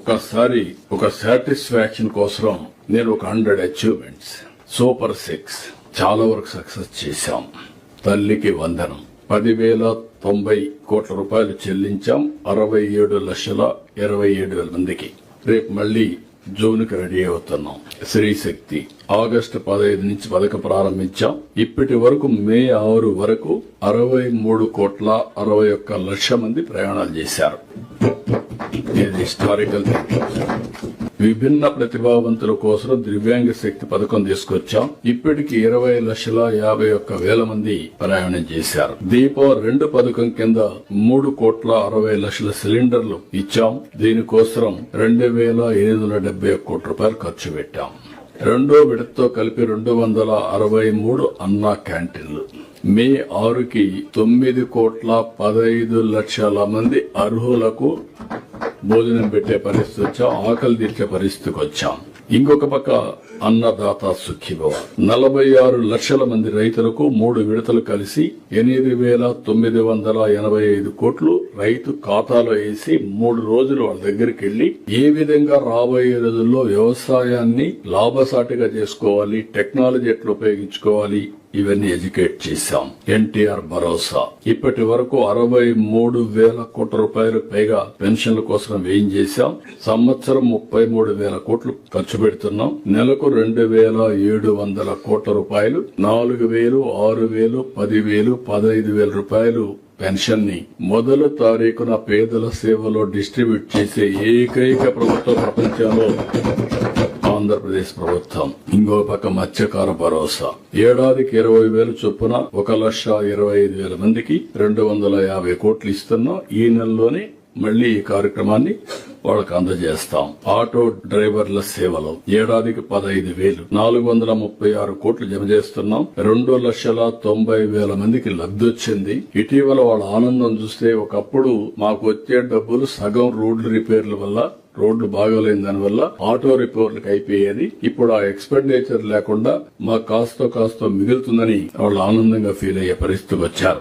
ఒక్కసారి ఒక సాటిస్ఫాక్షన్ కోసం నేను ఒక 100 అచీవ్మెంట్స్ సూపర్ 6 చాలా వరకు సక్సెస్ చేశాం. తల్లికి వందనం 10,090 కోట్ల రూపాయలు చెల్లించాం 67,27,000 మందికి. రేపు మళ్లీ జూన్కి రెడీ అవుతున్నాం. శ్రీశక్తి ఆగస్టు 15 నుంచి పథకం ప్రారంభించాం. ఇప్పటి వరకు మే 6 వరకు 63,61,00,000 మంది ప్రయాణాలు చేశారు. ఇది హిస్టారికల్. విభిన్న ప్రతిభావంతుల కోసం దివ్యాంగ శక్తి పథకం తీసుకొచ్చాం. ఇప్పటికి 20,51,000 మంది ప్రయాణం చేశారు. దీపం 2 పథకం కింద 3,60,00,000 సిలిండర్లు ఇచ్చాం. దీనికోసం 2,870 కోట్ల రూపాయలు ఖర్చు పెట్టాం. రెండో విడతతో కలిపి 263 అన్నా క్యాంటీన్లు. మే 6కి 9,15,00,000 మంది అర్హులకు భోజనం పెట్టే పరిస్థితి వచ్చాం. ఆకలి తీర్చే పరిస్థితికి వచ్చాం. ఇంకొక పక్క అన్నదాత సుఖీభవ 46 లక్షల మంది రైతులకు 3 విడతలు కలిసి 8,985 కోట్లు రైతు ఖాతాలో వేసి 3 రోజులు వాళ్ళ దగ్గరికి వెళ్లి ఏ విధంగా రాబోయే రోజుల్లో వ్యవసాయాన్ని లాభసాటిగా చేసుకోవాలి, టెక్నాలజీ ఎట్లా ఉపయోగించుకోవాలి, ఇవన్నీ ఎడ్యుకేట్ చేశాం. ఎన్టీఆర్ భరోసా ఇప్పటి వరకు 63,000 కోట్ల రూపాయలు పైగా పెన్షన్ల కోసం వ్యయం చేశాం. సంవత్సరం 33,000 కోట్లు ఖర్చు పెడుతున్నాం. నెలకు 2,700 కోట్ల రూపాయలు 4,000, 6,000, 10,000, 15,000 రూపాయలు పెన్షన్ ని మొదటి తారీఖున పేదల సేవలో డిస్ట్రిబ్యూట్ చేసే ఏకైక ప్రభుత్వం ప్రపంచంలో ఆంధ్రప్రదేశ్ ప్రభుత్వం. ఇంకో పక్క మత్స్యకార భరోసా ఏడాదికి 20,000 చొప్పున 1,25,000 మందికి 250 కోట్లు ఇస్తున్నాం. ఈ నెలలోనే మళ్లీ ఈ కార్యక్రమాన్ని వాళ్ళకు అందజేస్తాం. ఆటో డ్రైవర్ల సేవలు ఏడాదికి 15,000 436 కోట్లు జమ చేస్తున్నాం. 2,90,000 మందికి లబ్ధి వచ్చింది. ఇటీవల వాళ్ళ ఆనందం చూస్తే ఒకప్పుడు మాకు వచ్చే డబ్బులు సగం రోడ్లు రిపేర్ల వల్ల, రోడ్లు బాగోలేని దానివల్ల ఆటో రిపేర్లకు అయిపోయేది. ఇప్పుడు ఆ ఎక్స్పెండిచర్ లేకుండా మాకు కాస్తో మిగులుతుందని వాళ్ళు ఆనందంగా ఫీల్ అయ్యే పరిస్థితికి వచ్చారు.